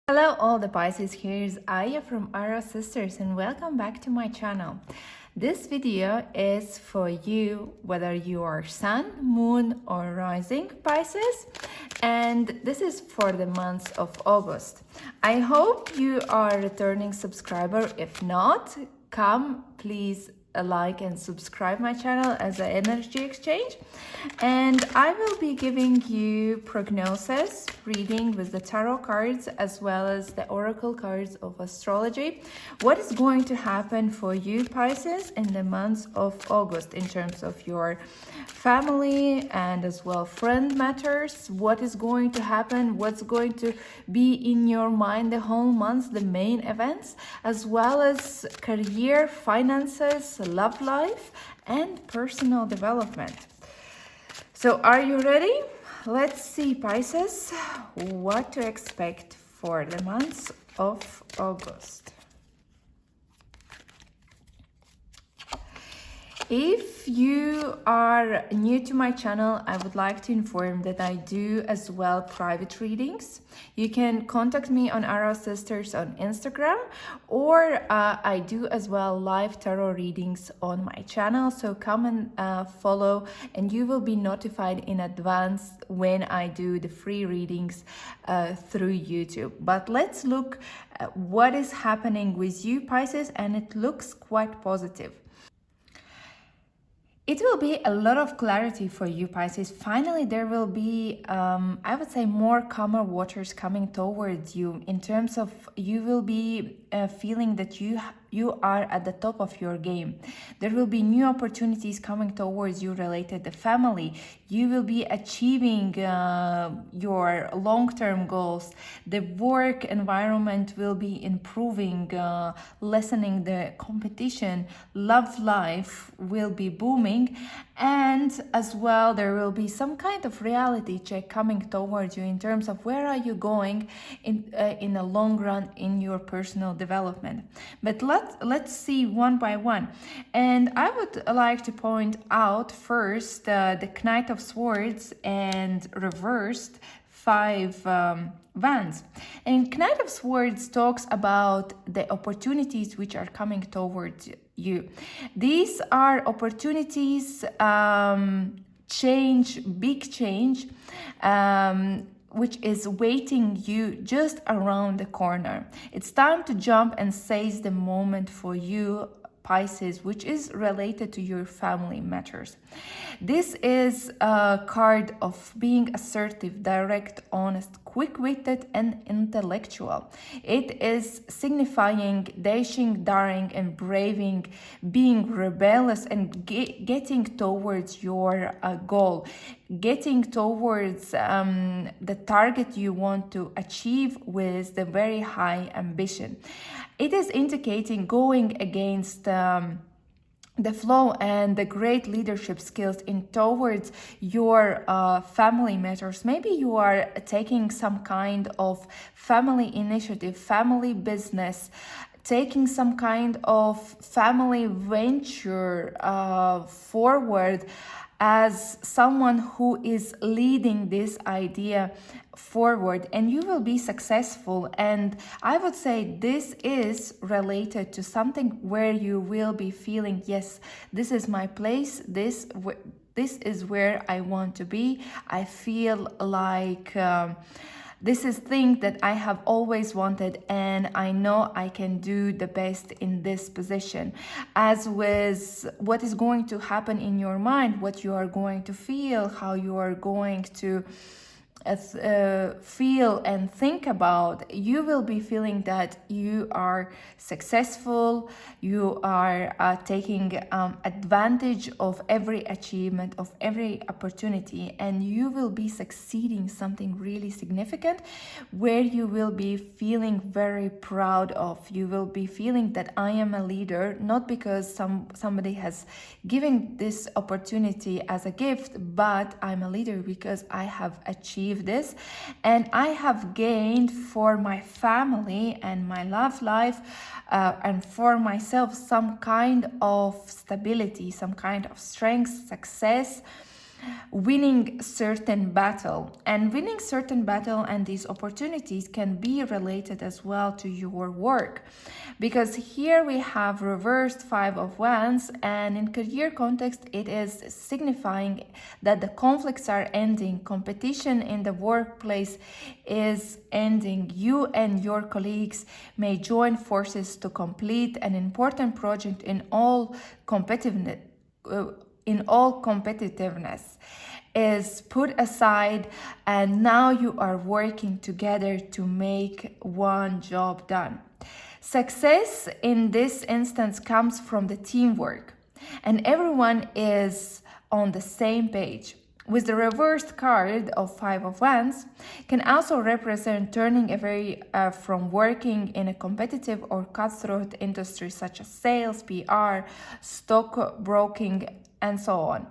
Hello all the Pisces, here's Aya from Ara Sisters and welcome back to my channel. This video is for you whether you are Sun, Moon or Rising Pisces, and this is for the month of August. I hope you are a returning subscriber. If not, come please like and subscribe my channel as an energy exchange, and I will be giving you prognosis reading with the tarot cards as well as the oracle cards of astrology. What is going to happen for you Pisces in the month of August in terms of your family and as well friend matters? What is going to happen? What's going to be in your mind the whole month, the main events, as well as career, finances, love life and personal development. So are you ready? Let's see Pisces, what to expect for the month of August. If you are new to my channel, I would like to inform that I do as well private readings. You can contact me on Ara Sisters on Instagram, or I do as well live tarot readings on my channel. So come and follow, and you will be notified in advance when I do the free readings through YouTube. But let's look at what is happening with you Pisces, and it looks quite positive. It will be a lot of clarity for you Pisces. Finally, there will be, I would say, more calmer waters coming towards you in terms of you will be feeling that you are at the top of your game. There will be new opportunities coming towards you related to family. You will be achieving your long-term goals. The work environment will be improving, lessening the competition. Love life will be booming, and as well there will be some kind of reality check coming towards you in terms of where are you going in the long run in your personal development. But let's see one by one, and I would like to point out first the Knight of Swords and reversed Five Wands. And Knight of Swords talks about the opportunities which are coming towards you. These are opportunities, big change, which is waiting you just around the corner. It's time to jump and seize the moment for you Pisces, which is related to your family matters. This is a card of being assertive, direct, honest, quick-witted and intellectual. It is signifying dashing, daring and braving, being rebellious and getting towards your goal, getting towards the target you want to achieve with the very high ambition. It is indicating going against the flow and the great leadership skills in towards your family matters. Maybe you are taking some kind of family initiative, family business, taking some kind of family venture forward as someone who is leading this idea forward, and you will be successful. And I would say this is related to something where you will be feeling, yes, this is my place, this is where I want to be. I feel like this is thing that I have always wanted, and I know I can do the best in this position. As with what is going to happen in your mind, what you are going to feel, how you are going to feel and think about, you will be feeling that you are successful, you are taking advantage of every achievement, of every opportunity, and you will be succeeding something really significant where you will be feeling very proud of. You will be feeling that I am a leader, not because somebody has given this opportunity as a gift, but I'm a leader because I have achieved this and I have gained for my family and my love life and for myself some kind of stability, some kind of strength, success, winning certain battle. And winning certain battle and these opportunities can be related as well to your work, because here we have reversed Five of Wands, and in career context it is signifying that the conflicts are ending, competition in the workplace is ending. You and your colleagues may join forces to complete an important project in all competitiveness. Is put aside, and now you are working together to make one job done. Success in this instance comes from the teamwork, and everyone is on the same page. With the reversed card of Five of Wands, can also represent turning from working in a competitive or cutthroat industry such as sales, PR, stock broking, and so on.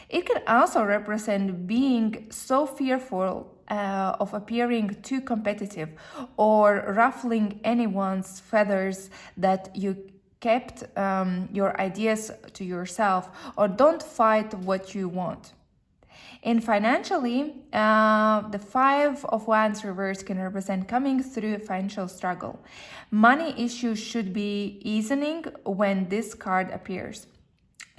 It can also represent being so fearful of appearing too competitive or ruffling anyone's feathers that you kept your ideas to yourself or don't fight what you want. In financially, the Five of Wands reverse can represent coming through a financial struggle. Money issues should be easing when this card appears.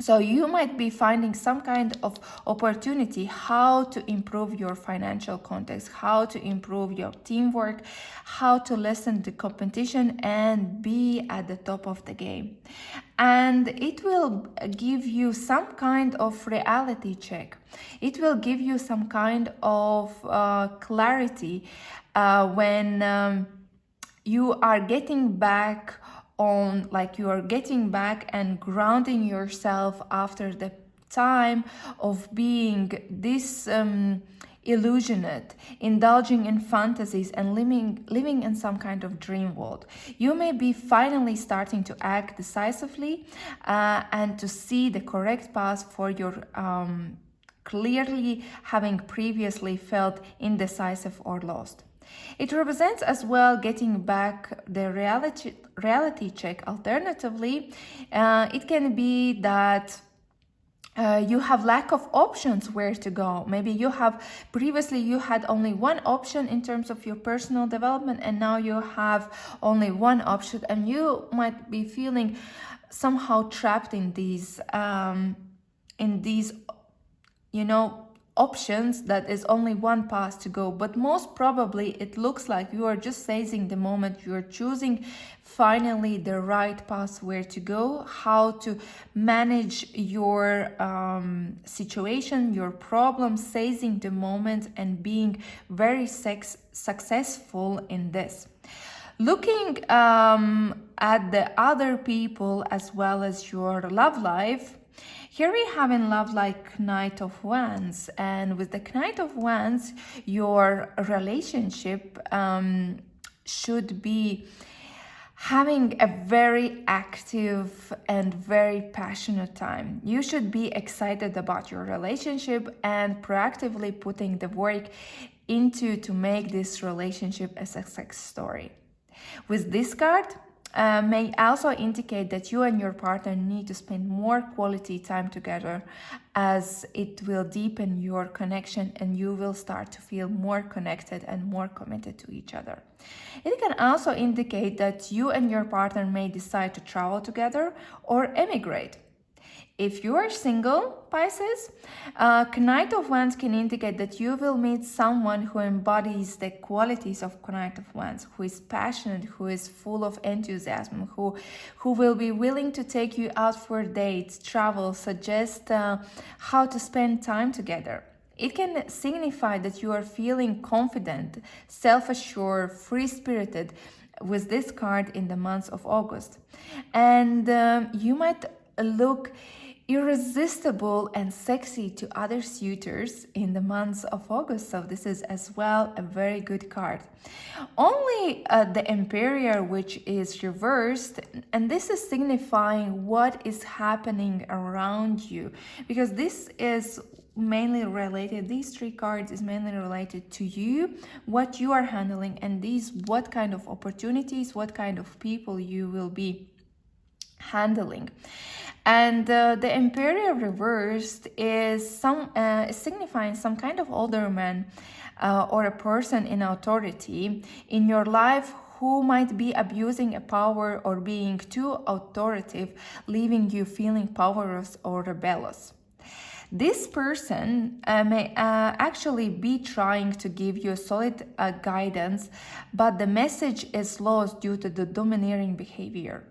So you might be finding some kind of opportunity how to improve your financial context, how to improve your teamwork, how to lessen the competition and be at the top of the game. And it will give you some kind of reality check. It will give you some kind of clarity when you are getting back on, like you are getting back and grounding yourself after the time of being this illusionate, indulging in fantasies and living in some kind of dream world. You may be finally starting to act decisively and to see the correct path for your clearly having previously felt indecisive or lost. It represents as well getting back the reality check. Alternatively, it can be that you have lack of options where to go. Maybe you had only one option in terms of your personal development, and now you have only one option, and you might be feeling somehow trapped in these options that is only one path to go. But most probably it looks like you are just seizing the moment, you are choosing finally the right path where to go, how to manage your situation, your problem, seizing the moment and being very successful in this. Looking at the other people as well as your love life, here we have in love like Knight of Wands, and with the Knight of Wands, your relationship should be having a very active and very passionate time. You should be excited about your relationship and proactively putting the work into to make this relationship a success story. With this card, may also indicate that you and your partner need to spend more quality time together, as it will deepen your connection and you will start to feel more connected and more committed to each other. It can also indicate that you and your partner may decide to travel together or emigrate. If you are single, Pisces, Knight of Wands can indicate that you will meet someone who embodies the qualities of Knight of Wands, who is passionate, who is full of enthusiasm, who will be willing to take you out for dates, travel, suggest how to spend time together. It can signify that you are feeling confident, self-assured, free-spirited with this card in the month of August. And you might look irresistible and sexy to other suitors in the months of August. So this is as well a very good card. Only the Emperor, which is reversed, and this is signifying what is happening around you, because this is mainly related, these three cards is mainly related to you, what you are handling, and these what kind of opportunities, what kind of people you will be handling. And the Emperor reversed is signifying some kind of older man or a person in authority in your life who might be abusing a power or being too authoritative, leaving you feeling powerless or rebellious. This person may actually be trying to give you solid guidance, but the message is lost due to the domineering behavior.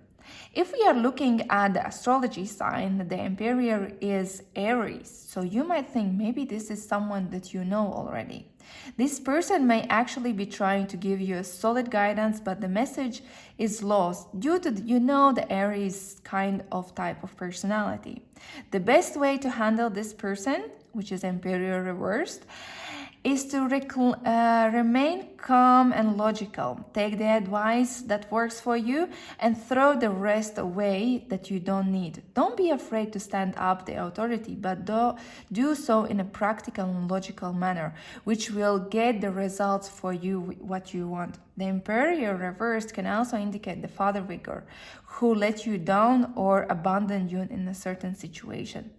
If we are looking at the astrology sign, the Emperor is Aries, so you might think maybe this is someone that you know already. This person may actually be trying to give you a solid guidance, but the message is lost due to, the Aries kind of type of personality. The best way to handle this person, which is Emperor reversed, is to remain calm and logical. Take the advice that works for you and throw the rest away that you don't need. Don't be afraid to stand up the authority, but do so in a practical and logical manner, which will get the results for you what you want. The Emperor reversed can also indicate the father figure who let you down or abandoned you in a certain situation.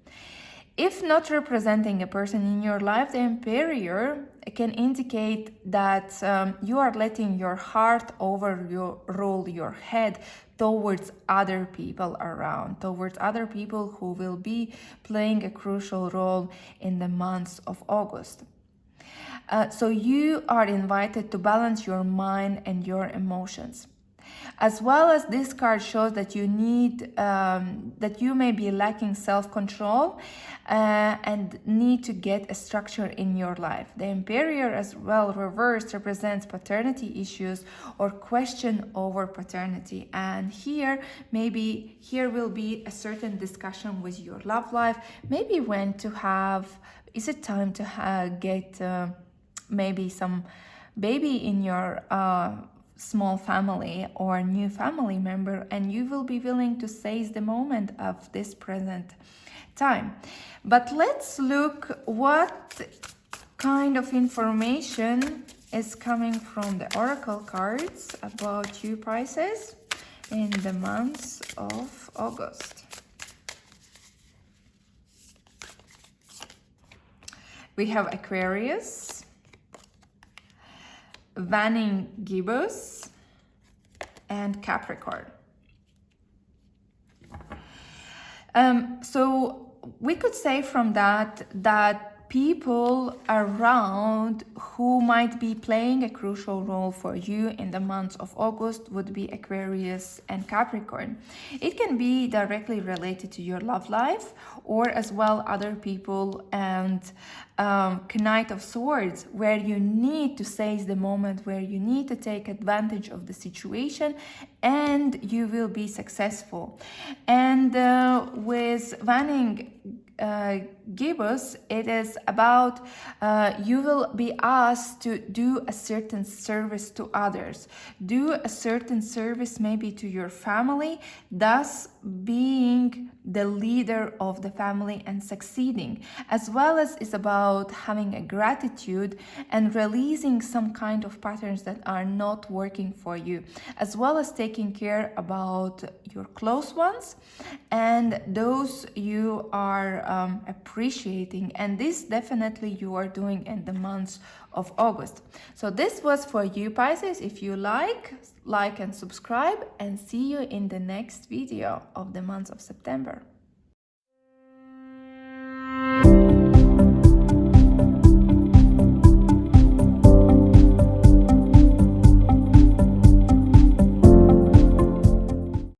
If not representing a person in your life, the Emperor can indicate that you are letting your heart overrule your head towards other people around, towards other people who will be playing a crucial role in the months of August. So you are invited to balance your mind and your emotions. As well as this card shows that you need, that you may be lacking self-control and need to get a structure in your life. The Emperor as well reversed represents paternity issues or question over paternity. And here will be a certain discussion with your love life. Maybe is it time to get maybe some baby in your small family or new family member, and you will be willing to seize the moment of this present time. But let's look what kind of information is coming from the oracle cards about you, Pisces, in the months of August. We have Aquarius, Vanning Gibbous, and Capricorn. So we could say from that people around who might be playing a crucial role for you in the months of August would be Aquarius and Capricorn. It can be directly related to your love life, or as well other people, and Knight of Swords, where you need to seize the moment, where you need to take advantage of the situation, and you will be successful. And with Vanning Gibbous, it is about you will be asked to do a certain service to others, do a certain service maybe to your family, thus being the leader of the family and succeeding, as well as is about having a gratitude and releasing some kind of patterns that are not working for you, as well as taking care about your close ones and those you are appreciating. And this definitely you are doing in the months of August. So this was for you, Pisces. If you like and subscribe, and see you in the next video of the month of September.